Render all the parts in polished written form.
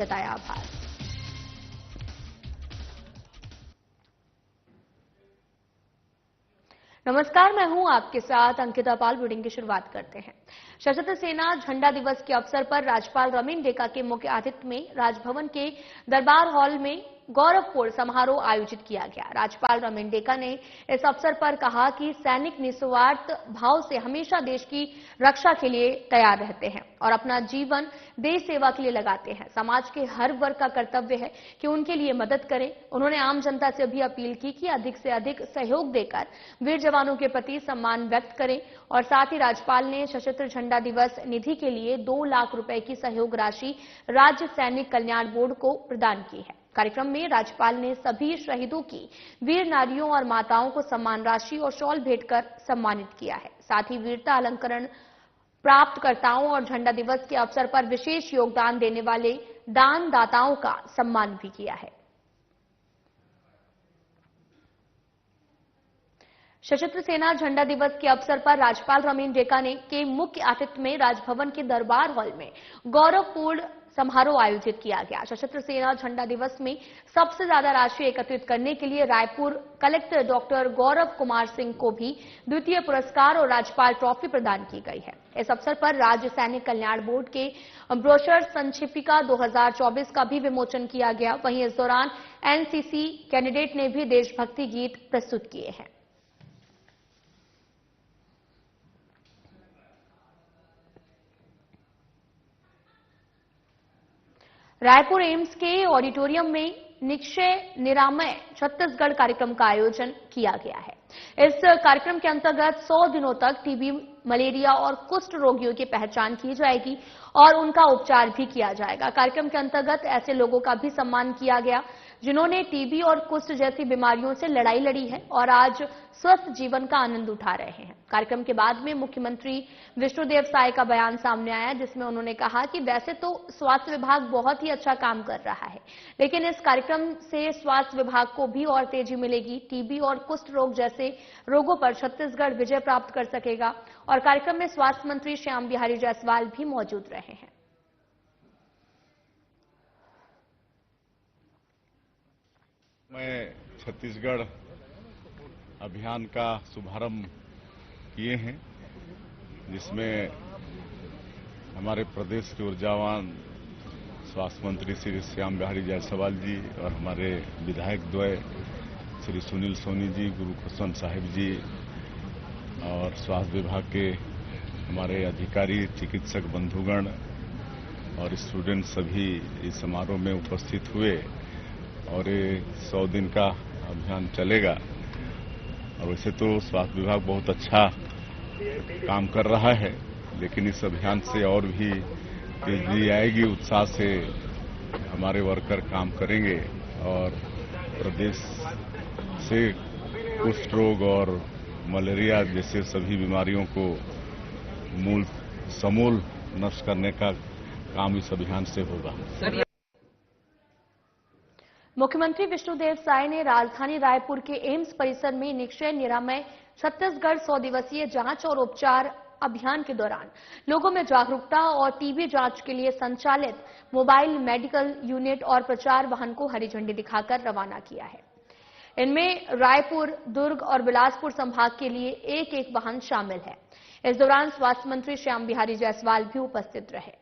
जताया आभार। नमस्कार, मैं हूं आपके साथ अंकिता पाल। बुलेटिन की शुरुआत करते हैं। सशस्त्र सेना झंडा दिवस के अवसर पर राज्यपाल रमीन डेका के मुख्य आतिथ्य में राजभवन के दरबार हॉल में गौरवपूर्ण समारोह आयोजित किया गया। राज्यपाल रमीन डेका ने इस अवसर पर कहा कि सैनिक निस्वार्थ भाव से हमेशा देश की रक्षा के लिए तैयार रहते हैं और अपना जीवन देश सेवा के लिए लगाते हैं। समाज के हर वर्ग का कर्तव्य है कि उनके लिए मदद करें। उन्होंने आम जनता से भी अपील की कि अधिक से अधिक सहयोग देकर वीर जवानों के प्रति सम्मान व्यक्त करें और साथ ही राज्यपाल ने सशस्त्र झंडा दिवस निधि के लिए 2 लाख रुपए की सहयोग राशि राज्य सैनिक कल्याण बोर्ड को प्रदान की है। कार्यक्रम में राज्यपाल ने सभी शहीदों की वीर नारियों और माताओं को सम्मान राशि और शॉल भेंट कर सम्मानित किया है। साथ ही वीरता अलंकरण प्राप्तकर्ताओं और झंडा दिवस के अवसर पर विशेष योगदान देने वाले दानदाताओं का सम्मान भी किया है। सशस्त्र सेना झंडा दिवस के अवसर पर राज्यपाल रमीन डेका ने के मुख्य आतिथ्य में राजभवन के दरबार हॉल में गौरवपूर्ण समारोह आयोजित किया गया। सशस्त्र सेना झंडा दिवस में सबसे ज्यादा राशि एकत्रित करने के लिए रायपुर कलेक्टर डॉक्टर गौरव कुमार सिंह को भी द्वितीय पुरस्कार और राज्यपाल ट्रॉफी प्रदान की गई है। इस अवसर पर राज्य सैनिक कल्याण बोर्ड के ब्रोशर संक्षिप्तिका 2024 का भी विमोचन किया गया। वहीं इस दौरान एनसीसी कैंडिडेट ने भी देशभक्ति गीत प्रस्तुत किए हैं। रायपुर एम्स के ऑडिटोरियम में निक्षय निरामय छत्तीसगढ़ कार्यक्रम का आयोजन किया गया है। इस कार्यक्रम के अंतर्गत 100 दिनों तक टीबी, मलेरिया और कुष्ठ रोगियों की पहचान की जाएगी और उनका उपचार भी किया जाएगा। कार्यक्रम के अंतर्गत ऐसे लोगों का भी सम्मान किया गया जिन्होंने टीबी और कुष्ठ जैसी बीमारियों से लड़ाई लड़ी है और आज स्वस्थ जीवन का आनंद उठा रहे हैं। कार्यक्रम के बाद में मुख्यमंत्री विष्णुदेव साय का बयान सामने आया, जिसमें उन्होंने कहा कि वैसे तो स्वास्थ्य विभाग बहुत ही अच्छा काम कर रहा है, लेकिन इस कार्यक्रम से स्वास्थ्य विभाग को भी और तेजी मिलेगी। टीबी और कुष्ठ रोग जैसे रोगों पर छत्तीसगढ़ विजय प्राप्त कर सकेगा। और कार्यक्रम में स्वास्थ्य मंत्री श्याम बिहारी जायसवाल भी मौजूद रहे हैं। मैं छत्तीसगढ़ अभियान का शुभारंभ किए हैं, जिसमें हमारे प्रदेश के ऊर्जावान स्वास्थ्य मंत्री श्री श्याम बिहारी जायसवाल जी और हमारे विधायक द्वय श्री सुनील सोनी जी, गुरुकृष्ण साहिब जी और स्वास्थ्य विभाग के हमारे अधिकारी, चिकित्सक बंधुगण और स्टूडेंट सभी इस समारोह में उपस्थित हुए और ये 100 दिन का अभियान चलेगा। और वैसे तो स्वास्थ्य विभाग बहुत अच्छा काम कर रहा है, लेकिन इस अभियान से और भी तेजी आएगी। उत्साह से हमारे वर्कर काम करेंगे और प्रदेश से कुष्ठ रोग और मलेरिया जैसे सभी बीमारियों को समूल नष्ट करने का काम इस अभियान से होगा। मुख्यमंत्री विष्णुदेव साय ने राजधानी रायपुर के एम्स परिसर में निक्षय निरामय छत्तीसगढ़ 100 दिवसीय जांच और उपचार अभियान के दौरान लोगों में जागरूकता और टीबी जांच के लिए संचालित मोबाइल मेडिकल यूनिट और प्रचार वाहन को हरी झंडी दिखाकर रवाना किया है। इनमें रायपुर, दुर्ग और बिलासपुर संभाग के लिए एक-एक वाहन शामिल है। इस दौरान स्वास्थ्य मंत्री श्याम बिहारी जायसवाल भी उपस्थित रहे।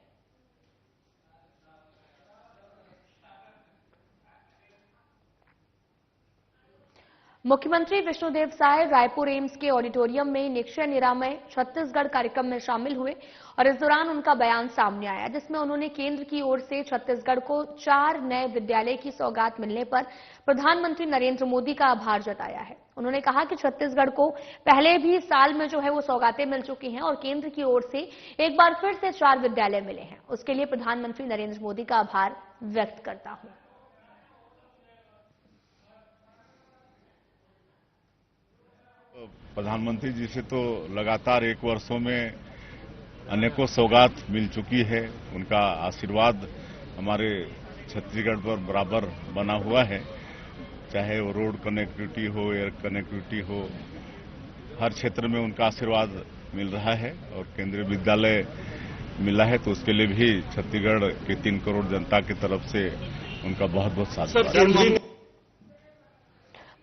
मुख्यमंत्री विष्णुदेव साय रायपुर एम्स के ऑडिटोरियम में निक्षय निरामय छत्तीसगढ़ कार्यक्रम में शामिल हुए और इस दौरान उनका बयान सामने आया, जिसमें उन्होंने केंद्र की ओर से छत्तीसगढ़ को 4 नए विद्यालय की सौगात मिलने पर प्रधानमंत्री नरेंद्र मोदी का आभार जताया है। उन्होंने कहा कि छत्तीसगढ़ को पहले भी साल में वो सौगातें मिल चुकी हैं और केंद्र की ओर से एक बार फिर से 4 विद्यालय मिले हैं। उसके लिए प्रधानमंत्री नरेंद्र मोदी का आभार व्यक्त करता हूं। प्रधानमंत्री जी से तो लगातार 1 वर्षों में अनेकों सौगात मिल चुकी है। उनका आशीर्वाद हमारे छत्तीसगढ़ पर बराबर बना हुआ है, चाहे वो रोड कनेक्टिविटी हो, एयर कनेक्टिविटी हो, हर क्षेत्र में उनका आशीर्वाद मिल रहा है। और केंद्रीय विद्यालय मिला है, तो उसके लिए भी छत्तीसगढ़ के 3 करोड़ जनता की तरफ से उनका बहुत बहुत साधुवाद।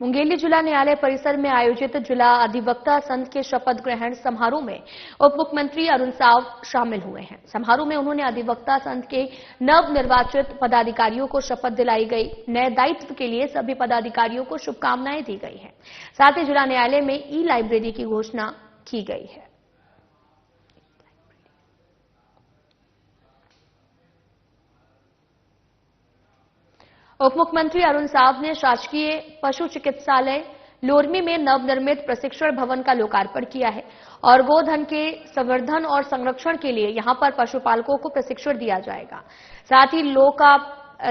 मुंगेली जिला न्यायालय परिसर में आयोजित जिला अधिवक्ता संघ के शपथ ग्रहण समारोह में उप मुख्यमंत्री अरुण साव शामिल हुए हैं। समारोह में उन्होंने अधिवक्ता संघ के नव निर्वाचित पदाधिकारियों को शपथ दिलाई गई। नए दायित्व के लिए सभी पदाधिकारियों को शुभकामनाएं दी गई हैं। साथ ही जिला न्यायालय में ई लाइब्रेरी की घोषणा की गई है। उप मुख्यमंत्री अरुण साव ने शासकीय पशु चिकित्सालय लोरमी में नवनिर्मित प्रशिक्षण भवन का लोकार्पण किया है और गोधन के संवर्धन और संरक्षण के लिए यहां पर पशुपालकों को प्रशिक्षण दिया जाएगा। साथ ही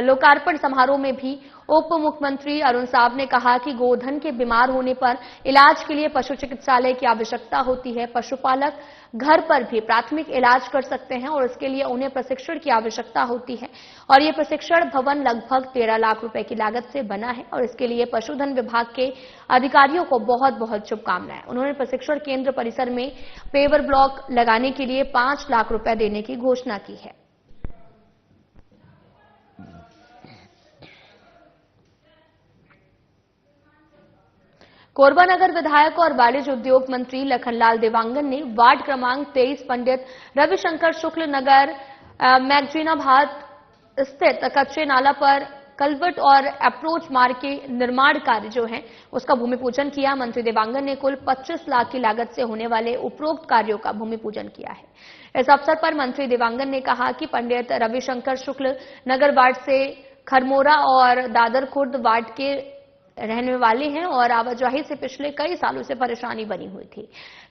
लोकार्पण समारोह में भी उप मुख्यमंत्री अरुण साव ने कहा कि गोधन के बीमार होने पर इलाज के लिए पशु चिकित्सालय की आवश्यकता होती है। पशुपालक घर पर भी प्राथमिक इलाज कर सकते हैं और इसके लिए उन्हें प्रशिक्षण की आवश्यकता होती है और ये प्रशिक्षण भवन लगभग 13 लाख रुपए की लागत से बना है और इसके लिए पशुधन विभाग के अधिकारियों को बहुत बहुत शुभकामनाएं। उन्होंने प्रशिक्षण केंद्र परिसर में पेवर ब्लॉक लगाने के लिए 5 लाख रुपए देने की घोषणा की है। कोरबा नगर विधायक और वाणिज्य उद्योग मंत्री लखनलाल देवांगन ने वार्ड क्रमांक 23 पंडित रविशंकर शुक्ल नगर मैगजीनाबाद स्थित कच्चे नाला पर कलवर्ट और अप्रोच मार्ग के निर्माण कार्य जो है उसका भूमि पूजन किया। मंत्री देवांगन ने कुल 25 लाख की लागत से होने वाले उपरोक्त कार्यों का भूमि पूजन किया है। इस अवसर पर मंत्री देवांगन ने कहा कि पंडित रविशंकर शुक्ल नगर वार्ड से खरमोरा और दादर खुर्द वार्ड के रहने वाले हैं और आवाजाही से पिछले कई सालों से परेशानी बनी हुई थी।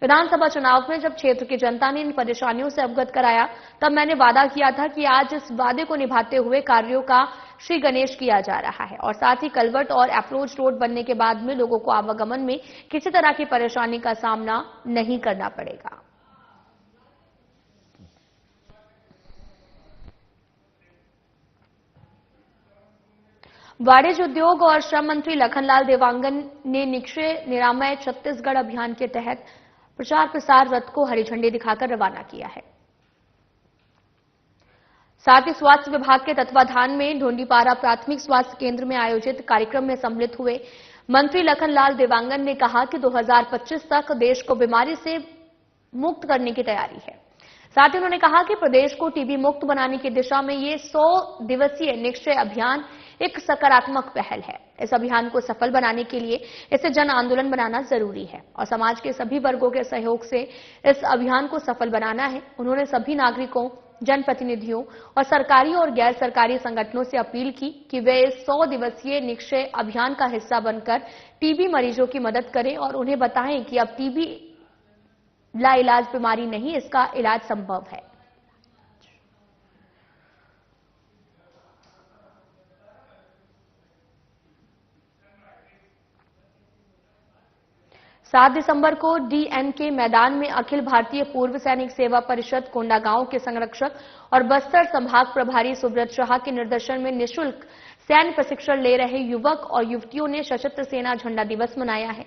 विधानसभा चुनाव में जब क्षेत्र की जनता ने इन परेशानियों से अवगत कराया तब मैंने वादा किया था कि आज इस वादे को निभाते हुए कार्यों का श्री गणेश किया जा रहा है और साथ ही कलवर्ट और अप्रोच रोड बनने के बाद में लोगों को आवागमन में किसी तरह की परेशानी का सामना नहीं करना पड़ेगा। वाणिज्य उद्योग और श्रम मंत्री लखनलाल देवांगन ने निक्षय निरामय छत्तीसगढ़ अभियान के तहत प्रचार प्रसार रथ को हरी झंडी दिखाकर रवाना किया है। साथ ही स्वास्थ्य विभाग के तत्वाधान में ढोंडीपारा प्राथमिक स्वास्थ्य केंद्र में आयोजित कार्यक्रम में सम्मिलित हुए मंत्री लखनलाल देवांगन ने कहा कि 2025 तक देश को बीमारी से मुक्त करने की तैयारी है। साथ ही उन्होंने कहा कि प्रदेश को टीबी मुक्त बनाने की दिशा में ये 100 दिवसीय निक्षय अभियान एक सकारात्मक पहल है। इस अभियान को सफल बनाने के लिए इसे जन आंदोलन बनाना जरूरी है और समाज के सभी वर्गों के सहयोग से इस अभियान को सफल बनाना है। उन्होंने सभी नागरिकों, जनप्रतिनिधियों और सरकारी और गैर सरकारी संगठनों से अपील की कि वे इस 100 दिवसीय निक्षय अभियान का हिस्सा बनकर टीबी मरीजों की मदद करें और उन्हें बताएं कि अब टीबी लाइलाज बीमारी नहीं, इसका इलाज संभव है। 7 दिसंबर को डीएन के मैदान में अखिल भारतीय पूर्व सैनिक सेवा परिषद कोंडागांव के संरक्षक और बस्तर संभाग प्रभारी सुब्रत शाह के निर्देशन में निःशुल्क सैन्य प्रशिक्षण ले रहे युवक और युवतियों ने सशस्त्र सेना झंडा दिवस मनाया है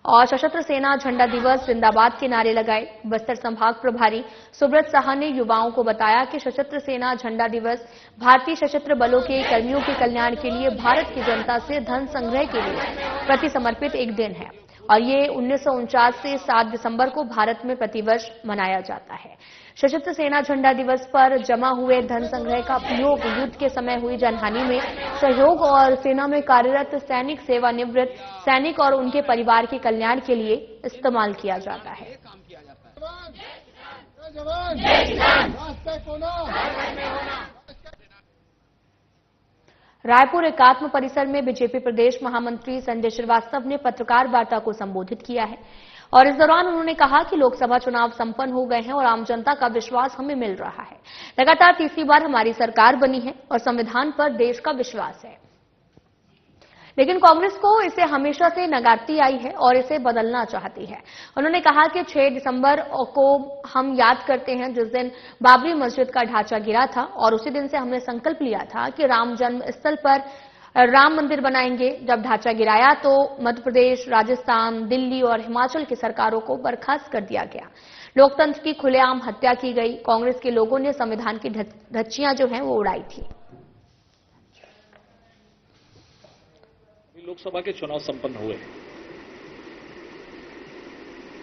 और सशस्त्र सेना झंडा दिवस जिंदाबाद के नारे लगाए। बस्तर संभाग प्रभारी सुब्रत शाह ने युवाओं को बताया कि सशस्त्र सेना झंडा दिवस भारतीय सशस्त्र बलों के कर्मियों के कल्याण के लिए भारत की जनता से धन संग्रह के लिए प्रति समर्पित एक दिन है और ये 1949 से 7 दिसंबर को भारत में प्रतिवर्ष मनाया जाता है। सशस्त्र सेना झंडा दिवस पर जमा हुए धन संग्रह का उपयोग युद्ध के समय हुई जनहानि में सहयोग और सेना में कार्यरत सैनिक, सेवानिवृत्त सैनिक और उनके परिवार के कल्याण के लिए इस्तेमाल किया जाता है। रायपुर एकात्म परिसर में बीजेपी प्रदेश महामंत्री संजय श्रीवास्तव ने पत्रकार वार्ता को संबोधित किया है और इस दौरान उन्होंने कहा कि लोकसभा चुनाव संपन्न हो गए हैं और आम जनता का विश्वास हमें मिल रहा है। लगातार तीसरी बार हमारी सरकार बनी है और संविधान पर देश का विश्वास है, लेकिन कांग्रेस को इसे हमेशा से नकारती आई है और इसे बदलना चाहती है। उन्होंने कहा कि 6 दिसंबर को हम याद करते हैं जिस दिन बाबरी मस्जिद का ढांचा गिरा था और उसी दिन से हमने संकल्प लिया था कि राम जन्म स्थल पर राम मंदिर बनाएंगे। जब ढांचा गिराया तो मध्य प्रदेश, राजस्थान, दिल्ली और हिमाचल की सरकारों को बर्खास्त कर दिया गया। लोकतंत्र की खुलेआम हत्या की गई। कांग्रेस के लोगों ने संविधान की धज्जियां जो हैं वो उड़ाई थी। लोकसभा के चुनाव संपन्न हुए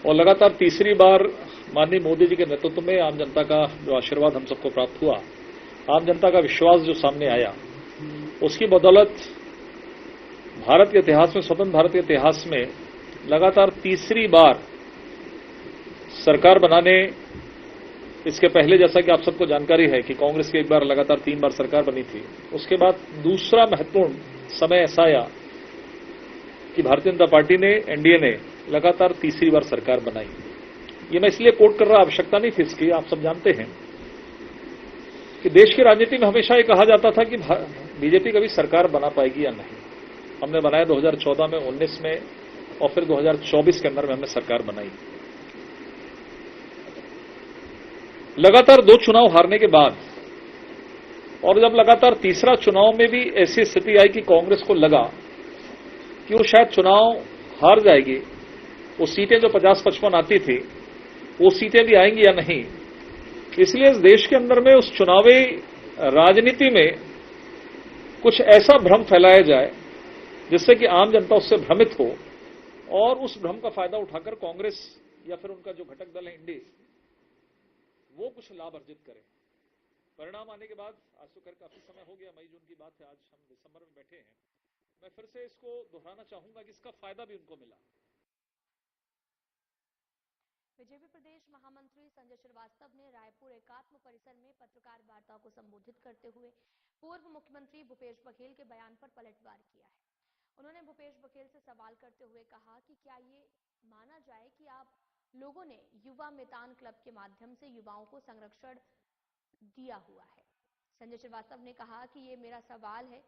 और लगातार तीसरी बार माननीय मोदी जी के नेतृत्व में आम जनता का जो आशीर्वाद हम सबको प्राप्त हुआ, आम जनता का विश्वास जो सामने आया, उसकी बदौलत भारत के इतिहास में, स्वतंत्र भारत के इतिहास में लगातार तीसरी बार सरकार बनाने, इसके पहले जैसा कि आप सबको जानकारी है कि कांग्रेस की एक बार लगातार 3 बार सरकार बनी थी। उसके बाद दूसरा महत्वपूर्ण समय ऐसा आया कि भारतीय जनता पार्टी ने, एनडीए ने लगातार तीसरी बार सरकार बनाई। ये मैं इसलिए कोट कर रहा, आवश्यकता नहीं थी इसकी, आप सब जानते हैं कि देश की राजनीति में हमेशा ये कहा जाता था कि बीजेपी कभी सरकार बना पाएगी या नहीं। हमने बनाया 2014 में, 19 में और फिर 2024 के अंदर में हमने सरकार बनाई। लगातार 2 चुनाव हारने के बाद और जब लगातार तीसरा चुनाव में भी ऐसी स्थिति आई कि कांग्रेस को लगा कि वो शायद चुनाव हार जाएगी, वो सीटें जो 50-55 आती थी वो सीटें भी आएंगी या नहीं, इसलिए इस देश के अंदर में उस चुनावी राजनीति में कुछ ऐसा भ्रम फैलाया जाए जिससे कि आम जनता उससे भ्रमित हो और उस भ्रम का फायदा उठाकर कांग्रेस या फिर उनका जो घटक दल है इंडी, वो कुछ लाभ अर्जित करे। परिणाम आने के बाद आज तो काफी समय हो गया, मई जून की बात है, आज हम दिसंबर में बैठे हैं। मैं फिर से इसको दोहराना चाहूंगा कि इसका फायदा भी उनको मिला। बीजेपी प्रदेश महामंत्री संजय श्रीवास्तव ने रायपुर एकात्म परिसर में पत्रकार वार्ता को संबोधित करते हुए पूर्व मुख्यमंत्री भूपेश बघेल के बयान पर पलटवार किया है। उन्होंने भूपेश बघेल से सवाल करते हुए कहा कि क्या ये माना जाए कि आप लोगों ने युवा मैदान क्लब के माध्यम से युवाओं को संरक्षण दिया हुआ है। संजय श्रीवास्तव ने कहा कि ये मेरा सवाल है,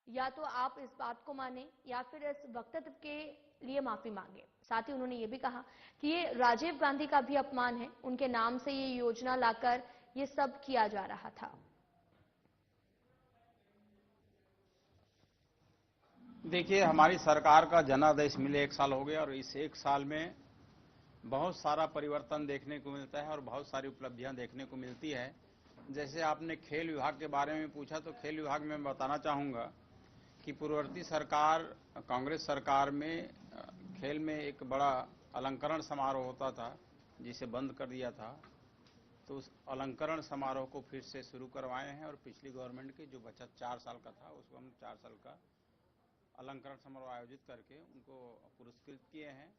या तो आप इस बात को माने या फिर इस वक्तव्य के लिए माफी मांगे। साथ ही उन्होंने ये भी कहा कि ये राजीव गांधी का भी अपमान है, उनके नाम से ये योजना लाकर ये सब किया जा रहा था। देखिए, हमारी सरकार का जनादेश मिले 1 साल हो गया और इस 1 साल में बहुत सारा परिवर्तन देखने को मिलता है और बहुत सारी उपलब्धियां देखने को मिलती है। जैसे आपने खेल विभाग के बारे में पूछा, तो खेल विभाग में मैं बताना चाहूंगा कि पूर्ववर्ती सरकार, कांग्रेस सरकार में खेल में एक बड़ा अलंकरण समारोह होता था जिसे बंद कर दिया था। तो उस अलंकरण समारोह को फिर से शुरू करवाए हैं और पिछली गवर्नमेंट के जो बच्चा 4 साल का था उसको हम 4 साल का अलंकरण समारोह आयोजित करके उनको पुरस्कृत किए हैं।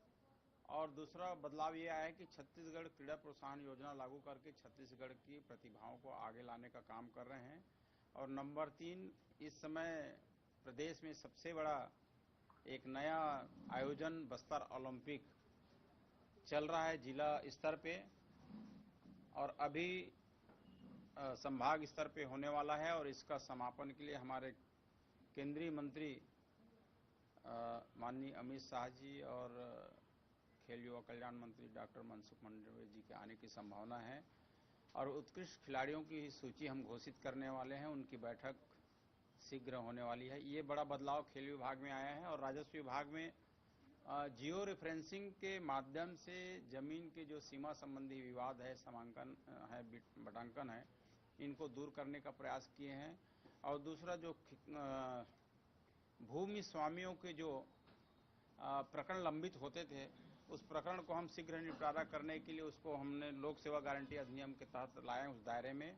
और दूसरा बदलाव ये आया है कि छत्तीसगढ़ क्रीड़ा प्रोत्साहन योजना लागू करके छत्तीसगढ़ की प्रतिभाओं को आगे लाने का काम कर रहे हैं। और नंबर 3, इस समय प्रदेश में सबसे बड़ा एक नया आयोजन बस्तर ओलंपिक चल रहा है जिला स्तर पे और अभी संभाग स्तर पे होने वाला है। और इसका समापन के लिए हमारे केंद्रीय मंत्री माननीय अमित शाह जी और खेल युवा कल्याण मंत्री डॉक्टर मनसुख मंडाविया जी के आने की संभावना है। और उत्कृष्ट खिलाड़ियों की सूची हम घोषित करने वाले हैं, उनकी बैठक शीघ्र होने वाली है। ये बड़ा बदलाव खेल विभाग में आया है। और राजस्व विभाग में जियो रेफरेंसिंग के माध्यम से जमीन के जो सीमा संबंधी विवाद है, समांकन है, बटांकन है, इनको दूर करने का प्रयास किए हैं। और दूसरा जो भूमि स्वामियों के जो प्रकरण लंबित होते थे, उस प्रकरण को हम शीघ्र निपटारा करने के लिए उसको हमने लोक सेवा गारंटी अधिनियम के तहत लाए उस दायरे में।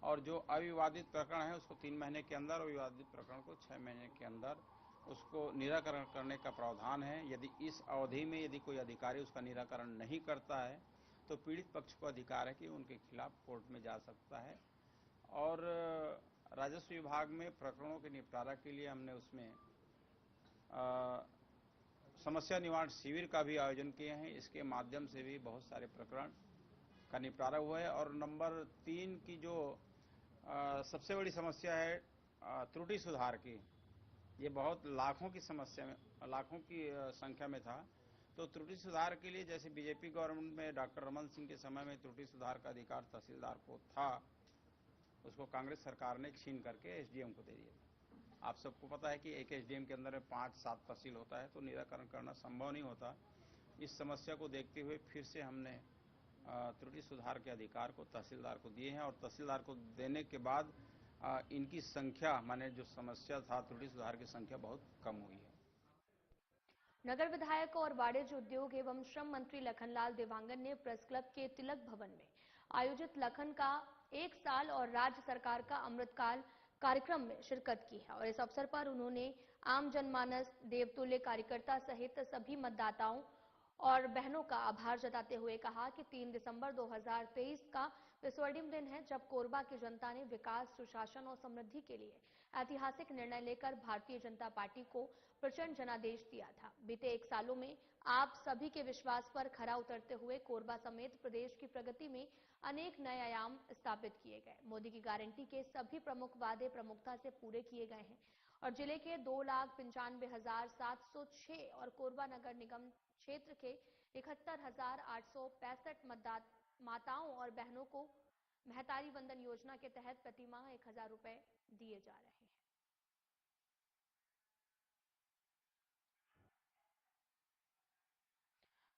और जो अविवादित प्रकरण है उसको 3 महीने के अंदर और विवादित प्रकरण को 6 महीने के अंदर उसको निराकरण करने का प्रावधान है। यदि इस अवधि में यदि कोई अधिकारी उसका निराकरण नहीं करता है तो पीड़ित पक्ष को अधिकार है कि उनके खिलाफ कोर्ट में जा सकता है। और राजस्व विभाग में प्रकरणों के निपटारा के लिए हमने उसमें समस्या निवारण शिविर का भी आयोजन किए हैं। इसके माध्यम से भी बहुत सारे प्रकरण का निपटारा हुआ है। और नंबर 3 की जो सबसे बड़ी समस्या है त्रुटि सुधार की, ये बहुत लाखों की समस्या में, लाखों की संख्या में था। तो त्रुटि सुधार के लिए जैसे बीजेपी गवर्नमेंट में डॉक्टर रमन सिंह के समय में त्रुटि सुधार का अधिकार तहसीलदार को था, उसको कांग्रेस सरकार ने छीन करके एसडीएम को दे दिया। आप सबको पता है कि एक एसडीएम के अंदर में 5-7 तहसील होता है, तो निराकरण करना संभव नहीं होता। इस समस्या को देखते हुए फिर से हमने त्रुटि सुधार के अधिकार को तहसीलदार को दिए हैं और तहसीलदार को देने के बाद इनकी संख्या, माने जो समस्या था त्रुटि सुधार की संख्या बहुत कम हुई है। नगर विधायक और वाणिज्य उद्योग एवं श्रम मंत्री लखनलाल देवांगन ने प्रेस क्लब के तिलक भवन में आयोजित लखन का 1 साल और राज्य सरकार का अमृतकाल कार्यक्रम में शिरकत की है और इस अवसर पर उन्होंने आम जनमानस, देवतुल्य कार्यकर्ता सहित सभी मतदाताओं और बहनों का आभार जताते हुए कहा कि 3 दिसंबर 2023 का स्वर्णिम दिन है जब कोरबा की जनता ने विकास, सुशासन और समृद्धि के लिए ऐतिहासिक निर्णय लेकर भारतीय जनता पार्टी को प्रचंड जनादेश दिया था। बीते 1 सालों में आप सभी के विश्वास पर खरा उतरते हुए कोरबा समेत प्रदेश की प्रगति में अनेक नए आयाम स्थापित किए गए। मोदी की गारंटी के सभी प्रमुख वादे प्रमुखता से पूरे किए गए हैं और जिले के 2,95,706 और कोरबा नगर निगम क्षेत्र के 71,865 माताओं और बहनों को महतारी वंदन योजना के तहत प्रतिमाह 1,000 रुपए दिए जा रहे हैं।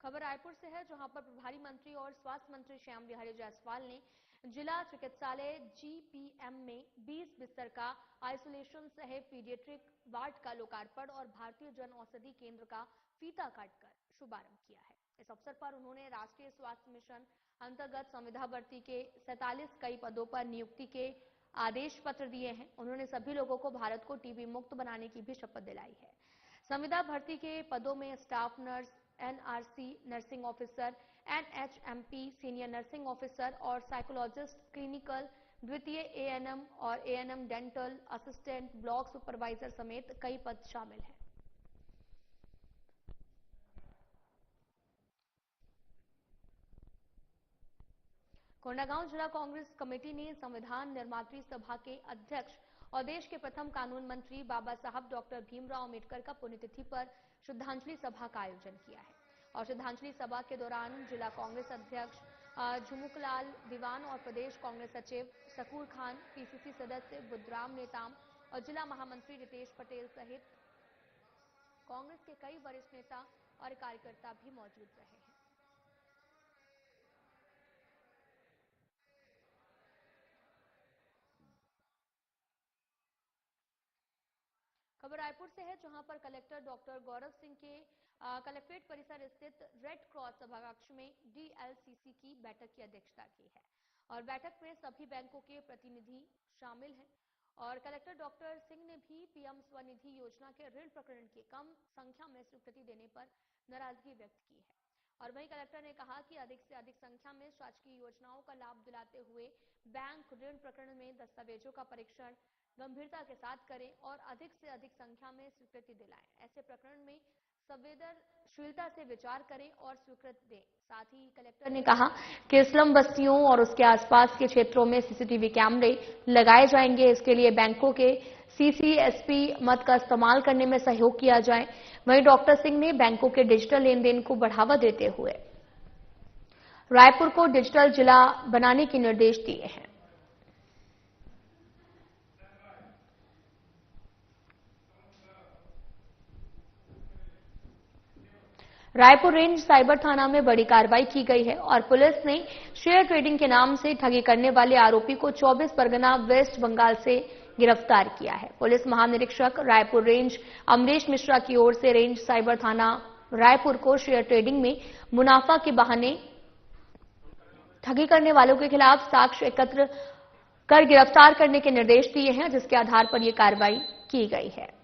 खबर रायपुर से है, जहां पर प्रभारी मंत्री और स्वास्थ्य मंत्री श्याम बिहारी जायसवाल ने जिला चिकित्सालय जीपीएम में 20 बिस्तर का आइसोलेशन सह पीडियाट्रिक वार्ड का लोकार्पण और भारतीय जन औषधि केंद्र का फीता काटकर शुभारंभ किया है। इस अवसर पर उन्होंने राष्ट्रीय स्वास्थ्य मिशन अंतर्गत संविदा भर्ती के 47 कई पदों पर नियुक्ति के आदेश पत्र दिए हैं। उन्होंने सभी लोगों को भारत को टीबी मुक्त बनाने की भी शपथ दिलाई है। संविदा भर्ती के पदों में staff nurse, NRC nursing officer, NHMP senior nursing officer और साइकोलॉजिस्ट, क्लिनिकल, द्वितीय एएनएम और ANM dental assistant, block supervisor समेत कई पद शामिल हैं। कोंडागांव जिला कांग्रेस कमेटी ने संविधान निर्मात्री सभा के अध्यक्ष और देश के प्रथम कानून मंत्री बाबा साहब डॉक्टर भीमराव अम्बेडकर का पुण्यतिथि पर श्रद्धांजलि सभा का आयोजन किया है और श्रद्धांजलि सभा के दौरान जिला कांग्रेस अध्यक्ष झुमुकलाल दीवान और प्रदेश कांग्रेस सचिव सकूर खान, पीसीसी सदस्य बुद्धराम नेताम और जिला महामंत्री रितेश पटेल सहित कांग्रेस के कई वरिष्ठ नेता और कार्यकर्ता भी मौजूद रहे हैं। खबर रायपुर से है, जहां पर कलेक्टर डॉक्टर गौरव सिंह के कलेक्ट्रेट परिसर स्थित रेड क्रॉस सभाकक्ष में डीएलसीसी की बैठक की अध्यक्षता की है और बैठक में सभी बैंकों के प्रतिनिधि शामिल हैं और कलेक्टर डॉक्टर सिंह ने भी पीएम स्वनिधि योजना के ऋण प्रकरण की कम संख्या में स्वीकृति देने पर नाराजगी व्यक्त की है और वहीं कलेक्टर ने कहा कि अधिक से अधिक संख्या में शासकीय योजनाओं का लाभ दिलाते हुए बैंक ऋण प्रकरण में दस्तावेजों का परीक्षण गंभीरता के साथ करें और अधिक से अधिक संख्या में स्वीकृति दिलाएं। ऐसे प्रकरण में संवेदनशीलता से विचार करें और स्वीकृति दें। साथ ही कलेक्टर ने कहा कि स्लम बस्तियों और उसके आसपास के क्षेत्रों में सीसीटीवी कैमरे लगाए जाएंगे। इसके लिए बैंकों के सीसीएसपी मत का इस्तेमाल करने में सहयोग किया जाए। वहीं डॉक्टर सिंह ने बैंकों के डिजिटल लेन देन को बढ़ावा देते हुए रायपुर को डिजिटल जिला बनाने के निर्देश दिए हैं। रायपुर रेंज साइबर थाना में बड़ी कार्रवाई की गई है और पुलिस ने शेयर ट्रेडिंग के नाम से ठगी करने वाले आरोपी को 24 परगना वेस्ट बंगाल से गिरफ्तार किया है। पुलिस महानिरीक्षक रायपुर रेंज अमरीश मिश्रा की ओर से रेंज साइबर थाना रायपुर को शेयर ट्रेडिंग में मुनाफा के बहाने ठगी करने वालों के खिलाफ साक्ष्य एकत्र कर गिरफ्तार करने के निर्देश दिए हैं, जिसके आधार पर यह कार्रवाई की गई है।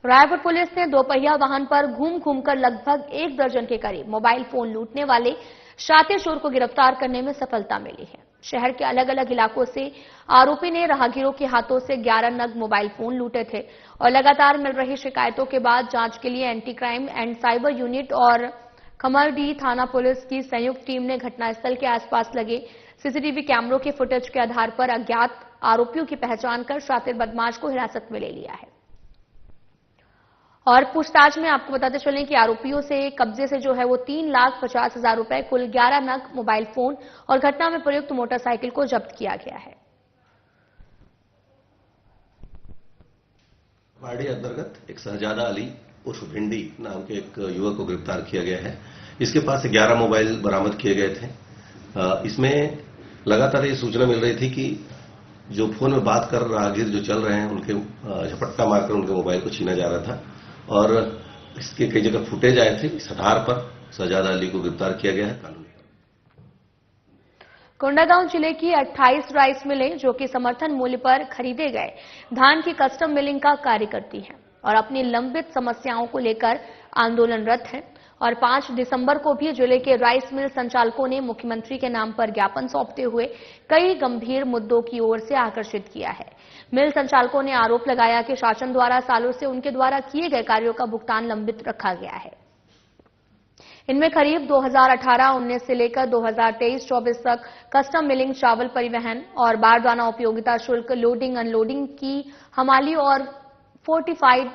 रायपुर पुलिस ने दोपहिया वाहन पर घूमकर लगभग 1 दर्जन के करीब मोबाइल फोन लूटने वाले शातिर चोर को गिरफ्तार करने में सफलता मिली है। शहर के अलग अलग इलाकों से आरोपी ने राहगीरों के हाथों से 11 नग मोबाइल फोन लूटे थे और लगातार मिल रही शिकायतों के बाद जांच के लिए anti crime and cyber unit और खमरडी थाना पुलिस की संयुक्त टीम ने घटनास्थल के आसपास लगे सीसीटीवी कैमरों के फुटेज के आधार पर अज्ञात आरोपियों की पहचान कर शातिर बदमाश को हिरासत में ले लिया है। और पूछताछ में आपको बताते चलें कि आरोपियों से कब्जे से जो है वो 3,50,000 रुपए, कुल 11 नग मोबाइल फोन और घटना में प्रयुक्त मोटरसाइकिल को जब्त किया गया है। वाड़ी अंतर्गत एक शहजादा अली उर्फ भिंडी नाम के एक युवक को गिरफ्तार किया गया है। इसके पास से 11 मोबाइल बरामद किए गए थे। इसमें लगातार ये सूचना मिल रही थी कि जो फोन में बात कर राहगीर जो चल रहे हैं उनके झपट्टा मारकर उनके मोबाइल को छीना जा रहा था और इसके कई जगह फुटेज आए थे। इस आधार पर शहजादा अली को गिरफ्तार किया गया है। कानूनी कोंडागांव जिले की 28 राइस मिलें जो कि समर्थन मूल्य पर खरीदे गए धान की कस्टम मिलिंग का कार्य करती हैं और अपनी लंबित समस्याओं को लेकर आंदोलनरत हैं और 5 दिसंबर को भी जिले के राइस मिल संचालकों ने मुख्यमंत्री के नाम पर ज्ञापन सौंपते हुए कई गंभीर मुद्दों की ओर से आकर्षित किया है। मिल संचालकों ने आरोप लगाया कि शासन द्वारा सालों से उनके द्वारा किए गए कार्यों का भुगतान लंबित रखा गया है। इनमें करीब 2018-19 से लेकर 2023-24 तक कस्टम मिलिंग, चावल परिवहन और बारदाना उपयोगिता शुल्क, लोडिंग अनलोडिंग की हमाली और फोर्टिफाइड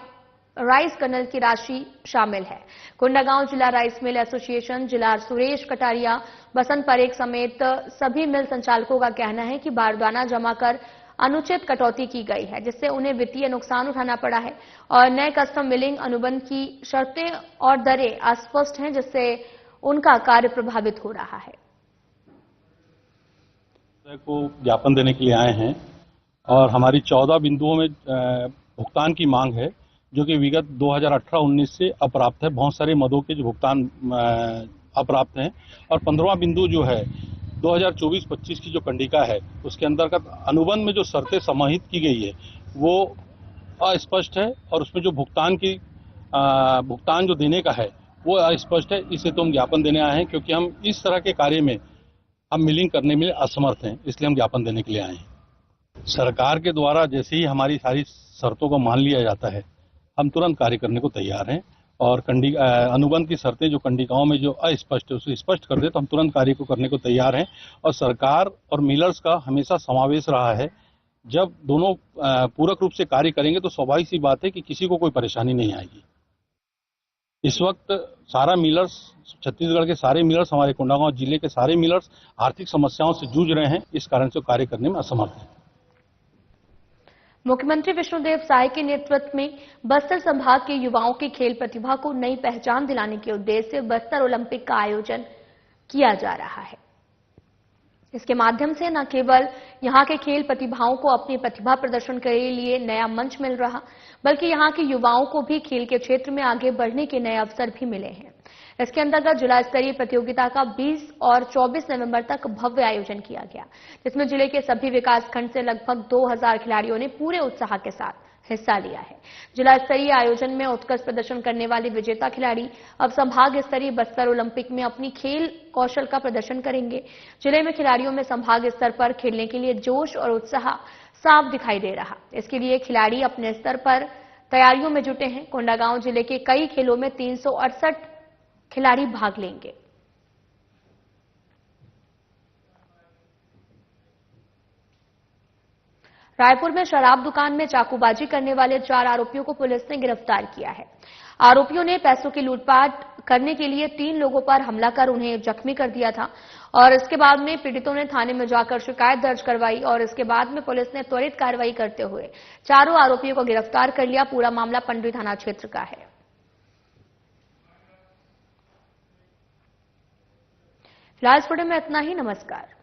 राइस कर्नल की राशि शामिल है। कोंडागांव जिला राइस मिल एसोसिएशन, जिला सुरेश कटारिया, बसंत परेख समेत सभी मिल संचालकों का कहना है कि बारदाना जमा कर अनुचित कटौती की गई है, जिससे उन्हें वित्तीय नुकसान उठाना पड़ा है और नए कस्टम मिलिंग अनुबंध की शर्तें और दरें अस्पष्ट हैं, जिससे उनका कार्य प्रभावित हो रहा है। को ज्ञापन देने के लिए आए हैं और हमारी 14 बिंदुओं में भुगतान की मांग है जो कि विगत 2018-19 से अप्राप्त है। बहुत सारे मदों के जो भुगतान अप्राप्त हैं और 15वां बिंदु जो है 2024-25 की जो कंडिका है उसके अंतर्गत अनुबंध में जो शर्तें समाहित की गई है वो अस्पष्ट है और उसमें जो भुगतान जो देने का है वो अस्पष्ट है। इसे तो हम ज्ञापन देने आए हैं क्योंकि हम इस तरह के कार्य में हम मिलिंग करने में असमर्थ हैं, इसलिए हम ज्ञापन देने के लिए आए हैं। सरकार के द्वारा जैसे ही हमारी सारी शर्तों को मान लिया जाता है हम तुरंत कार्य करने को तैयार हैं और अनुबंध की शर्तें जो कंडिकाओं में जो अस्पष्ट है उसे स्पष्ट कर दे तो हम तुरंत कार्य को करने को तैयार हैं। और सरकार और मिलर्स का हमेशा समावेश रहा है। जब दोनों पूरक रूप से कार्य करेंगे तो स्वाभाविक सी बात है कि किसी को कोई परेशानी नहीं आएगी। इस वक्त सारा मिलर्स, छत्तीसगढ़ के सारे मिलर्स, हमारे कोंडागांव जिले के सारे मिलर्स आर्थिक समस्याओं से जूझ रहे हैं, इस कारण से कार्य करने में असमर्थ हैं। मुख्यमंत्री विष्णुदेव साय के नेतृत्व में बस्तर संभाग के युवाओं की खेल प्रतिभा को नई पहचान दिलाने के उद्देश्य से बस्तर ओलंपिक का आयोजन किया जा रहा है। इसके माध्यम से न केवल यहां के खेल प्रतिभाओं को अपनी प्रतिभा प्रदर्शन के लिए नया मंच मिल रहा, बल्कि यहां के युवाओं को भी खेल के क्षेत्र में आगे बढ़ने के नए अवसर भी मिले हैं। इसके अंतर्गत जिला स्तरीय प्रतियोगिता का 20 और 24 नवंबर तक भव्य आयोजन किया गया, जिसमें जिले के सभी विकासखंड से लगभग 2000 खिलाड़ियों ने पूरे उत्साह के साथ हिस्सा लिया है। जिला स्तरीय आयोजन में उत्कृष्ट प्रदर्शन करने वाले विजेता खिलाड़ी अब संभाग स्तरीय बस्तर ओलंपिक में अपनी खेल कौशल का प्रदर्शन करेंगे। जिले में खिलाड़ियों में संभाग स्तर पर खेलने के लिए जोश और उत्साह साफ दिखाई दे रहा। इसके लिए खिलाड़ी अपने स्तर पर तैयारियों में जुटे हैं। कोंडागांव जिले के कई खेलों में 368 खिलाड़ी भाग लेंगे। रायपुर में शराब दुकान में चाकूबाजी करने वाले 4 आरोपियों को पुलिस ने गिरफ्तार किया है। आरोपियों ने पैसों की लूटपाट करने के लिए 3 लोगों पर हमला कर उन्हें जख्मी कर दिया था और इसके बाद में पीड़ितों ने थाने में जाकर शिकायत दर्ज करवाई और इसके बाद में पुलिस ने त्वरित कार्रवाई करते हुए चारों आरोपियों को गिरफ्तार कर लिया। पूरा मामला पंडरी थाना क्षेत्र का है। फिलहाल इस वीडियो में इतना ही। नमस्कार।